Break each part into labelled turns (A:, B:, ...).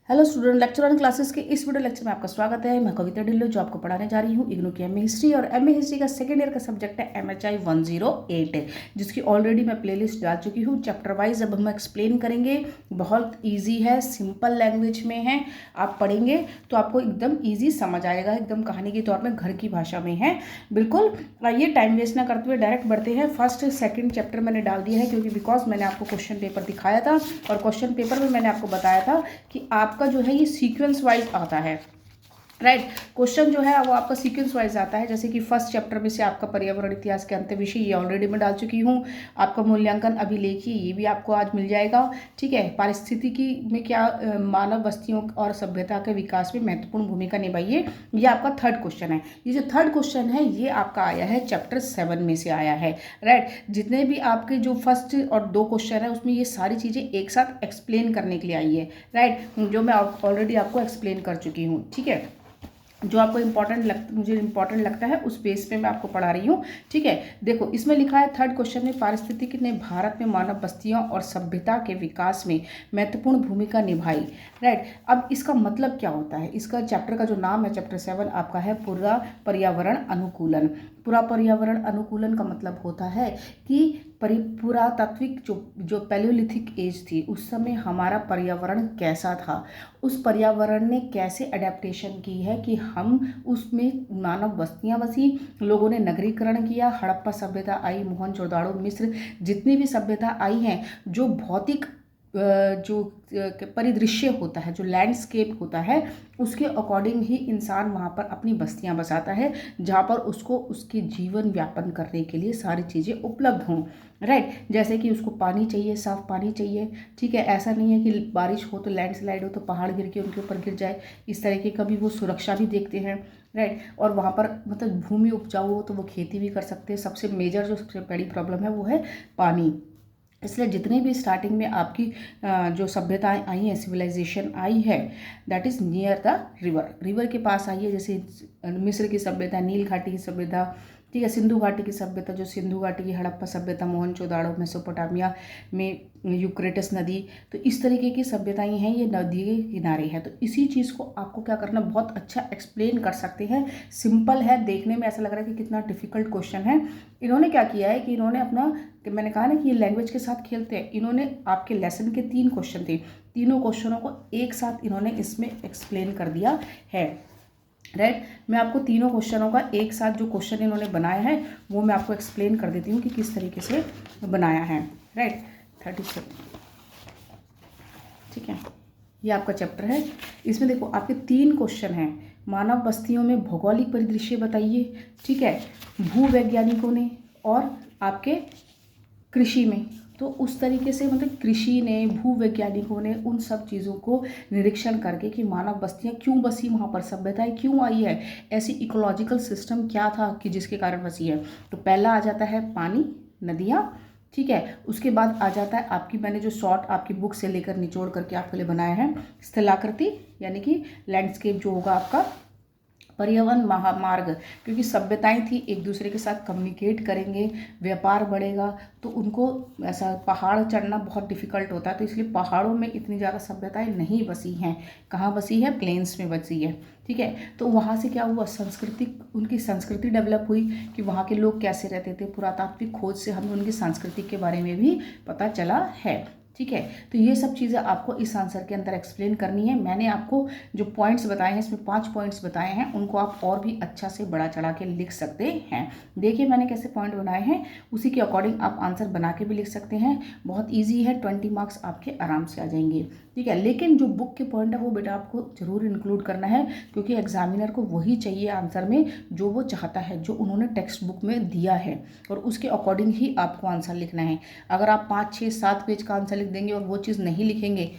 A: Hello student, lecture on classes के इस video lecture में आपका स्वागत है। मैं कविता ढिल्लो जो आपको पढ़ाने जा रही हूँ इग्नू की एमए हिस्ट्री। और एमए हिस्ट्री का सेकेंड ईयर का सब्जेक्ट है MHI 108, जिसकी ऑलरेडी मैं प्लेलिस्ट डाल चुकी हूँ। चैप्टर वाइज अब हम एक्सप्लेन करेंगे। बहुत ईजी है, सिंपल लैंग्वेज में है। आप पढ़ेंगे तो आपको एकदम ईजी समझ आएगा, एकदम कहानी के तौर में, घर की भाषा में है बिल्कुल। आइए टाइम वेस्ट ना करते हुए डायरेक्ट बढ़ते हैं। फर्स्ट सेकंड चैप्टर मैंने डाल दिया है क्योंकि बिकॉज मैंने आपको क्वेश्चन पेपर दिखाया था और क्वेश्चन पेपर में मैंने आपको बताया था कि आपका जो है ये सीक्वेंस वाइज आता है। राइट, क्वेश्चन जो है वो आपका सीक्वेंस वाइज आता है। जैसे कि फर्स्ट चैप्टर में से आपका पर्यावरण इतिहास के अंत विषय ये ऑलरेडी मैं डाल चुकी हूँ। आपका मूल्यांकन अभिलेखीय ये भी आपको आज मिल जाएगा। ठीक है, पारिस्थितिकी में क्या मानव बस्तियों और सभ्यता के विकास में महत्वपूर्ण भूमिका निभाई है, ये आपका थर्ड क्वेश्चन है। ये जो थर्ड क्वेश्चन है ये आपका आया है चैप्टर 7 में से आया है। राइट, जितने भी आपके जो फर्स्ट और दो क्वेश्चन है उसमें ये सारी चीज़ें एक साथ एक्सप्लेन करने के लिए आई है। राइट, जो मैं ऑलरेडी आपको एक्सप्लेन कर चुकी हूँ। ठीक है, जो आपको मुझे इंपॉर्टेंट लगता है उस बेस पे मैं आपको पढ़ा रही हूँ। ठीक है, देखो इसमें लिखा है थर्ड क्वेश्चन में, पारिस्थितिकी ने भारत में मानव बस्तियों और सभ्यता के विकास में महत्वपूर्ण भूमिका निभाई। राइट, अब इसका मतलब क्या होता है? इसका चैप्टर का जो नाम है चैप्टर 7 आपका है पूरा पर्यावरण अनुकूलन। पूरा पर्यावरण अनुकूलन का मतलब होता है कि पुरातात्विक जो पैलियोलिथिक एज थी उस समय हमारा पर्यावरण कैसा था, उस पर्यावरण ने कैसे अडेप्टेशन की है कि हम उसमें मानव बस्तियां बसी, लोगों ने नगरीकरण किया, हड़प्पा सभ्यता आई, मोहनजोदाड़ो, मिस्र, जितनी भी सभ्यता आई हैं, जो भौतिक जो परिदृश्य होता है, जो लैंडस्केप होता है, उसके अकॉर्डिंग ही इंसान वहाँ पर अपनी बस्तियाँ बसाता है जहाँ पर उसको उसके जीवन व्यापन करने के लिए सारी चीज़ें उपलब्ध हों। राइट, जैसे कि उसको पानी चाहिए, साफ पानी चाहिए। ठीक है, ऐसा नहीं है कि बारिश हो तो लैंडस्लाइड हो तो पहाड़ गिर के उनके ऊपर गिर जाए, इस तरह की कभी वो सुरक्षा भी देखते हैं। राइट, और वहाँ पर मतलब भूमि उपजाऊ हो तो वो खेती भी कर सकते हैं। सबसे मेजर जो सबसे बड़ी प्रॉब्लम है वो है पानी। इसलिए जितने भी स्टार्टिंग में आपकी जो सभ्यताएं आई हैं, सिविलाइजेशन आई है, that is near the river के पास आई है। जैसे मिस्र की सभ्यता, नील घाटी की सभ्यता, ठीक है, सिंधु घाटी की सभ्यता, जो सिंधु घाटी की हड़प्पा सभ्यता, मोहनजोदाड़ो, मेसोपोटामिया में यूक्रेटिस नदी, तो इस तरीके की सभ्यताएं हैं, ये नदी के किनारे है। तो इसी चीज़ को आपको क्या करना, बहुत अच्छा एक्सप्लेन कर सकते हैं। सिंपल है, देखने में ऐसा लग रहा है कि कितना डिफिकल्ट क्वेश्चन है। इन्होंने क्या किया है कि इन्होंने अपना, मैंने कहा ना कि ये लैंग्वेज के साथ खेलते हैं, इन्होंने आपके लेसन के 3 क्वेश्चन थे, तीनों क्वेश्चनों को एक साथ इन्होंने इसमें एक्सप्लेन कर दिया है। राइट, मैं आपको तीनों क्वेश्चनों का एक साथ जो क्वेश्चन इन्होंने बनाया है वो मैं आपको एक्सप्लेन कर देती हूँ कि किस तरीके से बनाया है। राइट, 37, ठीक है, ये आपका चैप्टर है। इसमें देखो आपके 3 क्वेश्चन हैं। मानव बस्तियों में भौगोलिक परिदृश्य बताइए, ठीक है, भूवैज्ञानिकों ने, और आपके कृषि में। तो उस तरीके से मतलब कृषि ने, भूवैज्ञानिकों ने उन सब चीज़ों को निरीक्षण करके कि मानव बस्तियां क्यों बसी, वहाँ पर सभ्यताएं क्यों आई है, ऐसी इकोलॉजिकल सिस्टम क्या था कि जिसके कारण बसी है। तो पहला आ जाता है पानी, नदियाँ। ठीक है, उसके बाद आ जाता है आपकी, मैंने जो शॉर्ट आपकी बुक से लेकर निचोड़ करके आपके लिए बनाया है, स्थलाकृति, यानी कि लैंडस्केप जो होगा आपका, परिवहन महामार्ग, क्योंकि सभ्यताएं थी एक दूसरे के साथ कम्युनिकेट करेंगे, व्यापार बढ़ेगा, तो उनको ऐसा पहाड़ चढ़ना बहुत डिफिकल्ट होता है, तो इसलिए पहाड़ों में इतनी ज़्यादा सभ्यताएं नहीं बसी हैं। कहाँ बसी है? प्लेन्स में बसी है। ठीक है, तो वहाँ से क्या हुआ, उनकी संस्कृति डेवलप हुई कि वहाँ के लोग कैसे रहते थे। पुरातात्विक खोज से हमें उनकी संस्कृति के बारे में भी पता चला है। ठीक है, तो ये सब चीज़ें आपको इस आंसर के अंदर एक्सप्लेन करनी है। मैंने आपको जो पॉइंट्स बताए हैं, इसमें 5 पॉइंट्स बताए हैं, उनको आप और भी अच्छा से बढ़ा चढ़ा के लिख सकते हैं। देखिए मैंने कैसे पॉइंट बनाए हैं, उसी के अकॉर्डिंग आप आंसर बना के भी लिख सकते हैं। बहुत ईजी है, 20 मार्क्स आपके आराम से आ जाएंगे। ठीक है, लेकिन जो बुक के पॉइंट है वो बेटा आपको जरूर इंक्लूड करना है, क्योंकि एग्जामिनर को वही चाहिए आंसर में जो वो चाहता है, जो उन्होंने टेक्स्ट बुक में दिया है, और उसके अकॉर्डिंग ही आपको आंसर लिखना है। अगर आप 5, 6, 7 पेज का आंसर लिख देंगे और वो चीज़ नहीं लिखेंगे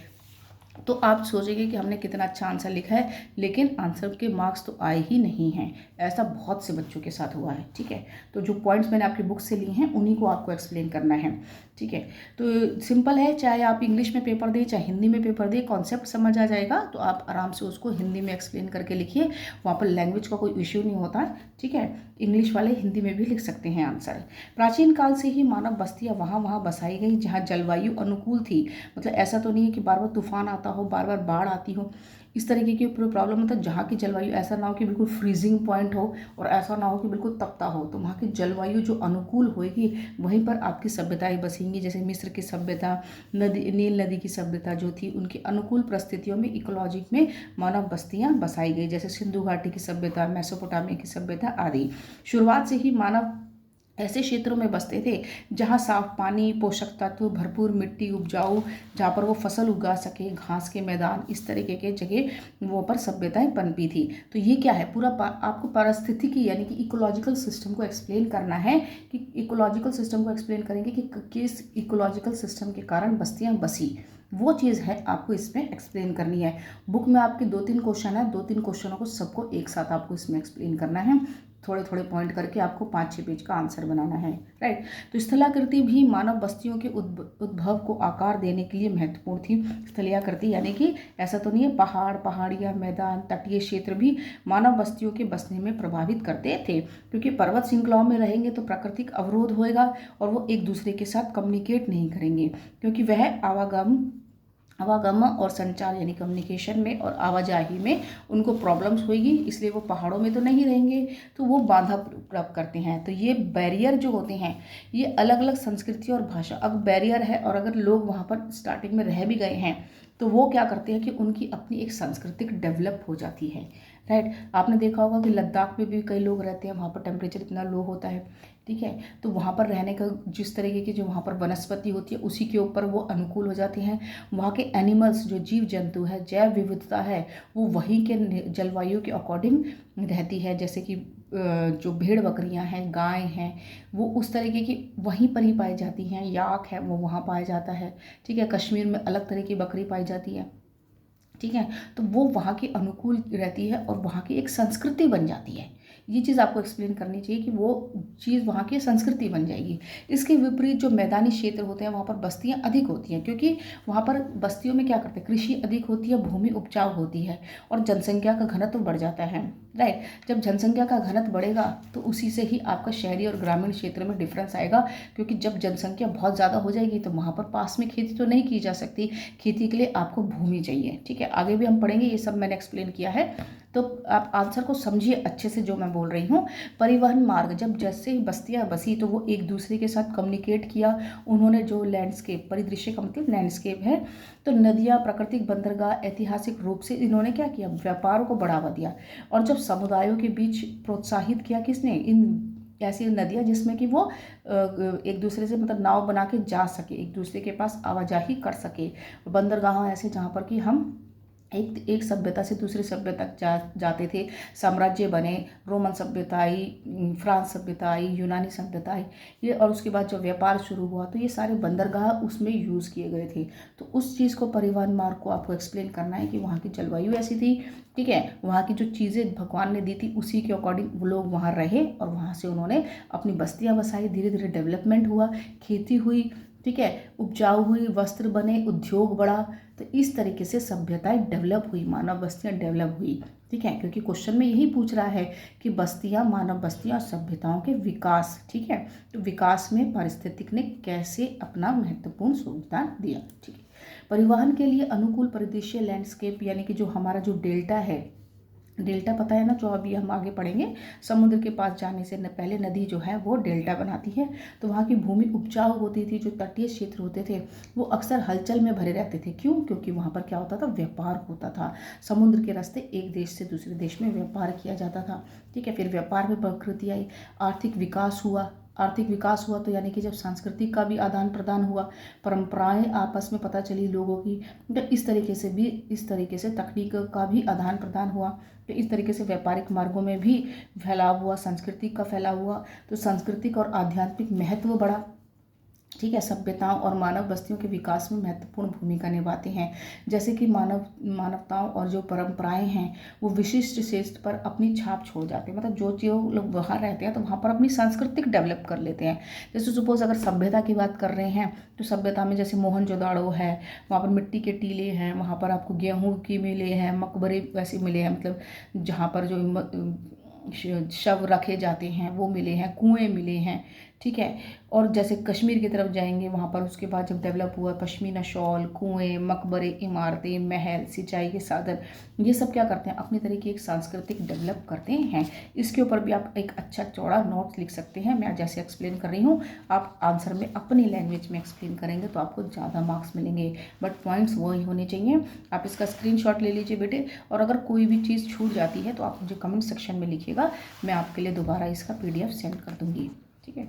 A: तो आप सोचेंगे कि हमने कितना अच्छा आंसर लिखा है, लेकिन आंसर के मार्क्स तो आए ही नहीं हैं। ऐसा बहुत से बच्चों के साथ हुआ है। ठीक है, तो जो पॉइंट्स मैंने आपकी बुक से लिए हैं उन्हीं को आपको एक्सप्लेन करना है। ठीक है। तो सिंपल है, चाहे आप इंग्लिश में पेपर दें चाहे हिंदी में पेपर दें, कॉन्सेप्ट समझ आ जाएगा तो आप आराम से उसको हिंदी में एक्सप्लेन करके लिखिए। वहाँ पर लैंग्वेज का कोई इश्यू नहीं होता, ठीक है। इंग्लिश वाले हिंदी में भी लिख सकते हैं आंसर। प्राचीन काल से ही मानव बस्तियाँ वहाँ बसाई गई जहाँ जलवायु अनुकूल थी। मतलब ऐसा तो नहीं है कि बार बार तूफान आता हो, बार बार बाढ़ आती हो, इस तरीके की प्रॉब्लम। मतलब जहाँ की जलवायु ऐसा ना हो कि बिल्कुल फ्रीजिंग पॉइंट हो और ऐसा ना हो कि बिल्कुल तपता हो, तो वहाँ की जलवायु जो अनुकूल होएगी वहीं पर आपकी सभ्यताएं बसेंगी। जैसे मिस्र की सभ्यता, नील नदी की सभ्यता जो थी, उनकी अनुकूल परिस्थितियों में इकोलॉजी में मानव बस्तियां बसाई गई। जैसे सिंधु घाटी की सभ्यता, मेसोपोटामिया की सभ्यता आदि। शुरुआत से ही मानव ऐसे क्षेत्रों में बसते थे जहाँ साफ पानी, पोषक तत्व, भरपूर मिट्टी उपजाऊ, जहाँ पर वो फसल उगा सके, घास के मैदान, इस तरीके के जगह वो पर सभ्यताएं पनपी थी। तो ये क्या है, पूरा आपको पारिस्थितिकी यानी कि इकोलॉजिकल सिस्टम को एक्सप्लेन करना है। कि इकोलॉजिकल सिस्टम को एक्सप्लेन करेंगे कि किस इकोलॉजिकल सिस्टम के कारण बस्तियाँ बसी, वो चीज़ है आपको इसमें एक्सप्लेन करनी है। बुक में आपके 2-3 क्वेश्चन है, 2-3 क्वेश्चनों को सबको एक साथ आपको इसमें एक्सप्लेन करना है। थोड़े थोड़े पॉइंट करके आपको 5-6 पेज का आंसर बनाना है, राइट। तो स्थलाकृति भी मानव बस्तियों के उद्भव को आकार देने के लिए महत्वपूर्ण थी। स्थलाकृति यानी कि ऐसा तो नहीं है, पहाड़, पहाड़ियाँ, मैदान, तटीय क्षेत्र भी मानव बस्तियों के बसने में प्रभावित करते थे। क्योंकि पर्वत श्रृंखलाओं में रहेंगे तो प्राकृतिक अवरोध होएगा और वो एक दूसरे के साथ कम्युनिकेट नहीं करेंगे, क्योंकि वह आवागम और संचार यानी कम्युनिकेशन में और आवाजाही में उनको प्रॉब्लम्स होगी, इसलिए वो पहाड़ों में तो नहीं रहेंगे, तो वो बाधा प्राप्त करते हैं। तो ये बैरियर जो होते हैं, ये अलग अलग संस्कृति और भाषा, अब बैरियर है और अगर लोग वहाँ पर स्टार्टिंग में रह भी गए हैं तो वो क्या करते हैं कि उनकी अपनी एक सांस्कृतिक डेवलप हो जाती है, राइट। आपने देखा होगा कि लद्दाख में भी कई लोग रहते हैं, वहाँ पर टेम्परेचर इतना लो होता है, ठीक है। तो वहाँ पर रहने का जिस तरीके की जो वहाँ पर वनस्पति होती है उसी के ऊपर वो अनुकूल हो जाते हैं। वहाँ के एनिमल्स जो जीव जंतु है, जैव विविधता है, वो वहीं के जलवायु के अकॉर्डिंग रहती है। जैसे कि जो भेड़ बकरियां हैं, गाय हैं, वो उस तरीके की वहीं पर ही पाई जाती हैं। याक है वो वहाँ पाया जाता है, ठीक है। कश्मीर में अलग तरह की बकरी पाई जाती है, ठीक है। तो वो वहाँ की अनुकूल रहती है और वहाँ की एक संस्कृति बन जाती है। ये चीज़ आपको एक्सप्लेन करनी चाहिए कि वो चीज़ वहाँ की संस्कृति बन जाएगी। इसके विपरीत जो मैदानी क्षेत्र होते हैं वहाँ पर बस्तियाँ अधिक होती हैं, क्योंकि वहाँ पर बस्तियों में क्या करते हैं, कृषि अधिक होती है, भूमि उपजाऊ होती है और जनसंख्या का घनत्व बढ़ जाता है, राइट। जब जनसंख्या का घनत्व बढ़ेगा तो उसी से ही आपका शहरी और ग्रामीण क्षेत्र में डिफरेंस आएगा। क्योंकि जब जनसंख्या बहुत ज़्यादा हो जाएगी तो वहाँ पर पास में खेती तो नहीं की जा सकती, खेती के लिए आपको भूमि चाहिए, ठीक है। आगे भी हम पढ़ेंगे, ये सब मैंने एक्सप्लेन किया है, तो आप आंसर को समझिए अच्छे से जो मैं बोल रही हूँ। परिवहन मार्ग, जब जैसे ही बस्तियाँ बसी तो वो एक दूसरे के साथ कम्युनिकेट किया। उन्होंने जो लैंडस्केप, परिदृश्य का मतलब लैंडस्केप है, तो नदियाँ, प्राकृतिक बंदरगाह, ऐतिहासिक रूप से इन्होंने क्या किया, व्यापार को बढ़ावा दिया। और जब समुदायों के बीच प्रोत्साहित किया किसने, इन ऐसी नदियाँ जिसमें कि वो एक दूसरे से मतलब नाव बना के जा सके, एक दूसरे के पास आवाजाही कर सके। बंदरगाह ऐसे जहाँ पर कि हम एक सभ्यता से दूसरी सभ्यता तक जाते थे। साम्राज्य बने, रोमन सभ्यता आई, फ्रांस सभ्यता आई, यूनानी सभ्यता आई, ये, और उसके बाद जो व्यापार शुरू हुआ तो ये सारे बंदरगाह उसमें यूज़ किए गए थे। तो उस चीज़ को, परिवहन मार्ग को आपको एक्सप्लेन करना है कि वहाँ की जलवायु ऐसी थी, ठीक है। वहाँ की जो चीज़ें भगवान ने दी थी उसी के अकॉर्डिंग वो लोग वहाँ रहे और वहाँ से उन्होंने अपनी बस्तियाँ बसाई, धीरे धीरे डेवलपमेंट हुआ, खेती हुई, ठीक है, उपजाऊ हुई, वस्त्र बने, उद्योग बढ़ा। तो इस तरीके से सभ्यताएं डेवलप हुई, मानव बस्तियां डेवलप हुई, ठीक है। क्योंकि क्वेश्चन में यही पूछ रहा है कि बस्तियां, मानव बस्तियां और सभ्यताओं के विकास, ठीक है। तो विकास में पारिस्थितिक ने कैसे अपना महत्वपूर्ण योगदान दिया, ठीक है। परिवहन के लिए अनुकूल परिदृश्य, लैंडस्केप यानी कि जो हमारा जो डेल्टा है, डेल्टा पता है ना, जो अभी हम आगे पढ़ेंगे, समुद्र के पास जाने से पहले नदी जो है वो डेल्टा बनाती है। तो वहाँ की भूमि उपजाऊ होती थी, जो तटीय क्षेत्र होते थे वो अक्सर हलचल में भरे रहते थे। क्यों? क्योंकि वहाँ पर क्या होता था, व्यापार होता था। समुद्र के रास्ते एक देश से दूसरे देश में व्यापार किया जाता था, ठीक है। फिर व्यापार में प्रकृति आई, आर्थिक विकास हुआ। आर्थिक विकास हुआ तो यानी कि जब सांस्कृतिक का भी आदान प्रदान हुआ, परंपराएं आपस में पता चली लोगों की, तो इस तरीके से तकनीक का भी आदान प्रदान हुआ। तो इस तरीके से व्यापारिक मार्गों में भी फैलाव हुआ, सांस्कृतिक का फैलाव हुआ, तो सांस्कृतिक और आध्यात्मिक महत्व बढ़ा, ठीक है, सभ्यताओं और मानव बस्तियों के विकास में महत्वपूर्ण भूमिका निभाते हैं। जैसे कि मानवताओं और जो परंपराएं हैं वो विशिष्ट क्षेत्र पर अपनी छाप छोड़ जाते हैं, मतलब जो लोग वहाँ रहते हैं तो वहाँ पर अपनी सांस्कृतिक डेवलप कर लेते हैं। जैसे सपोज अगर सभ्यता की बात कर रहे हैं तो सभ्यता में जैसे मोहनजोदाड़ो है, वहाँ पर मिट्टी के टीले हैं, वहाँ पर आपको गेहूँ की मिले हैं, मकबरे वैसे मिले हैं, मतलब जहाँ पर जो शव रखे जाते हैं वो मिले हैं, कुएँ मिले हैं। ठीक है, और जैसे कश्मीर की तरफ जाएंगे वहाँ पर उसके बाद जब डेवलप हुआ पश्मीना शॉल, कुएँ, मकबरे, इमारतें, महल, सिंचाई के साधन, ये सब क्या करते हैं अपनी तरीके एक सांस्कृतिक डेवलप करते हैं। इसके ऊपर भी आप एक अच्छा चौड़ा नोट्स लिख सकते हैं। मैं जैसे एक्सप्लेन कर रही हूँ आप आंसर में अपनी लैंग्वेज में एक्सप्लेन करेंगे तो आपको ज़्यादा मार्क्स मिलेंगे, बट पॉइंट्स वही होने चाहिए। आप इसका स्क्रीनशॉट ले लीजिए बेटे, और अगर कोई भी चीज़ छूट जाती है तो आप मुझे कमेंट सेक्शन में लिखिएगा, मैं आपके लिए दोबारा इसका PDF सेंड कर दूँगी। ठीक है,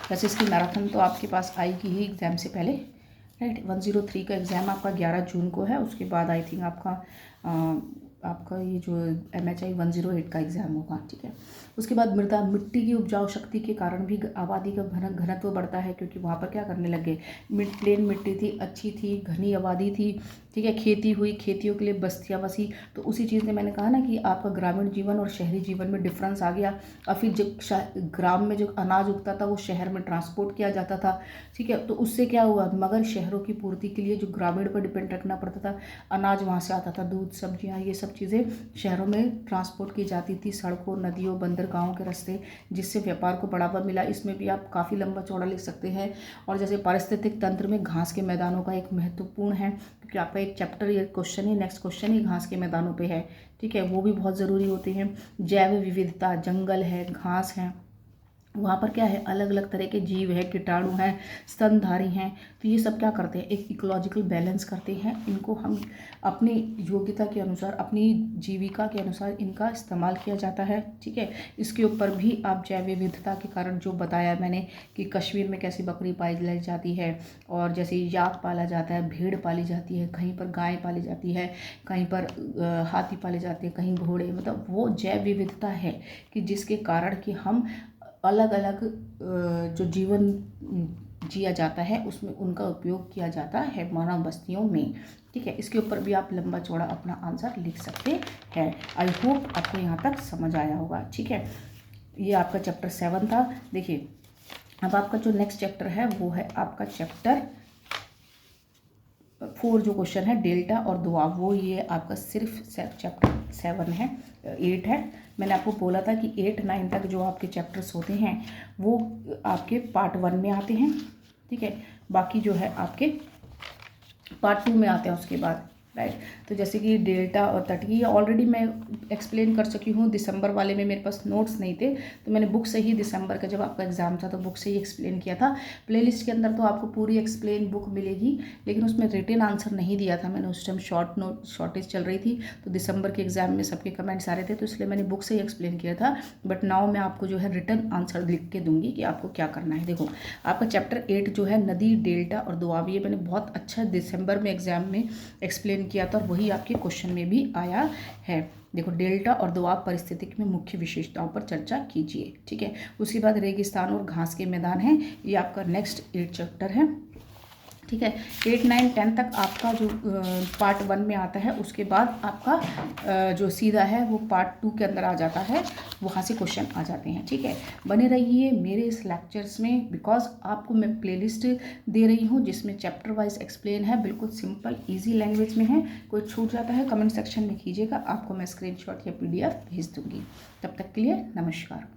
A: वैसे इसकी मैराथन तो आपके पास आएगी ही एग्ज़ाम से पहले, राइट। 103 का एग्ज़ाम आपका 11 जून को है, उसके बाद आई थिंक आपका ये जो MHI 108 का एग्ज़ाम होगा। ठीक है, उसके बाद मिट्टी की उपजाऊ शक्ति के कारण भी आबादी का घनत्व बढ़ता है, क्योंकि वहाँ पर क्या करने लगे, प्लेन मिट्टी थी, अच्छी थी, घनी आबादी थी। ठीक है, खेती हुई, खेतियों के लिए बस्तियाँ बसी, तो उसी चीज़ ने मैंने कहा ना कि आपका ग्रामीण जीवन और शहरी जीवन में डिफरेंस आ गया। और फिर जो ग्राम में जो अनाज उगता था वो शहर में ट्रांसपोर्ट किया जाता था। ठीक है, तो उससे क्या हुआ, मगर शहरों की पूर्ति के लिए जो ग्रामीण पर डिपेंड रखना पड़ता था, अनाज वहाँ से आता था, दूध, सब्जियाँ, ये सब चीज़ें शहरों में ट्रांसपोर्ट की जाती थी, सड़कों, नदियों, बंदरगाहों के रास्ते, जिससे व्यापार को बढ़ावा मिला। इसमें भी आप काफ़ी लंबा चौड़ा लिख सकते हैं। और जैसे पारिस्थितिक तंत्र में घास के मैदानों का एक महत्वपूर्ण है, क्योंकि आपका एक चैप्टर ये क्वेश्चन ही नेक्स्ट क्वेश्चन ही घास के मैदानों पे है। ठीक है, वो भी बहुत ज़रूरी होते हैं। जैव विविधता, जंगल है, घास है, वहाँ पर क्या है, अलग अलग तरह के जीव है, कीटाणु हैं, स्तनधारी हैं, तो ये सब क्या करते हैं, एक इकोलॉजिकल बैलेंस करते हैं। इनको हम अपनी योग्यता के अनुसार, अपनी जीविका के अनुसार इनका इस्तेमाल किया जाता है। ठीक है, इसके ऊपर भी आप जैव विविधता के कारण जो बताया मैंने कि कश्मीर में कैसी बकरी पाई जाती है, और जैसे याक पाला जाता है, भेड़ पाली जाती है, कहीं पर गाय पाली जाती है, कहीं पर हाथी पाले जाते हैं, कहीं घोड़े, मतलब वो जैव विविधता है कि जिसके कारण कि हम अलग अलग जो जीवन जिया जाता है उसमें उनका उपयोग किया जाता है मानव बस्तियों में। ठीक है, इसके ऊपर भी आप लंबा चौड़ा अपना आंसर लिख सकते हैं। आई होप आपको यहाँ तक समझ आया होगा। ठीक है, ये आपका चैप्टर 7 था। देखिए अब आपका जो नेक्स्ट चैप्टर है वो है आपका चैप्टर 4, जो क्वेश्चन है डेल्टा और दुआब, वो ये आपका सिर्फ चैप्टर 7 है, 8 है। मैंने आपको बोला था कि 8, 9 तक जो आपके चैप्टर्स होते हैं वो आपके पार्ट 1 में आते हैं। ठीक है, बाकी जो है आपके पार्ट 2 में आते हैं उसके बाद, राइट। तो जैसे कि डेल्टा और तटीय ऑलरेडी मैं एक्सप्लेन कर चुकी हूँ। दिसंबर वाले में मेरे पास नोट्स नहीं थे तो मैंने बुक से ही, दिसंबर का जब आपका एग्जाम था तो बुक से ही एक्सप्लेन किया था। प्लेलिस्ट के अंदर तो आपको पूरी एक्सप्लेन बुक मिलेगी, लेकिन उसमें रिटन आंसर नहीं दिया था मैंने, उस टाइम शॉर्टेज चल रही थी, तो दिसंबर के एग्जाम में सबके कमेंट्स आ रहे थे, तो इसलिए मैंने बुक से ही एक्सप्लेन किया था। बट नाउ मैं आपको जो है रिटन आंसर लिख के दूंगी कि आपको क्या करना है। देखो आपका चैप्टर 8 जो है नदी, डेल्टा और दुआब, ये मैंने बहुत अच्छा दिसंबर में एग्जाम में एक्सप्लेन किया था और वही आपके क्वेश्चन में भी आया है। देखो डेल्टा और दुआब पारिस्थितिक में मुख्य विशेषताओं पर चर्चा कीजिए। ठीक है, उसके बाद रेगिस्तान और घास के मैदान हैं, ये आपका नेक्स्ट 8 चैप्टर है। ठीक है, 8, 9, 10 तक आपका जो पार्ट 1 में आता है, उसके बाद आपका जो सीधा है वो पार्ट 2 के अंदर आ जाता है, वहाँ से क्वेश्चन आ जाते हैं। ठीक है, बने रहिए मेरे इस लेक्चर्स में, बिकॉज आपको मैं प्लेलिस्ट दे रही हूँ जिसमें चैप्टर वाइज एक्सप्लेन है, बिल्कुल सिंपल ईजी लैंग्वेज में है। कोई छूट जाता है कमेंट सेक्शन में कीजिएगा, आपको मैं स्क्रीनशॉट या PDF भेज दूँगी। तब तक के लिए नमस्कार।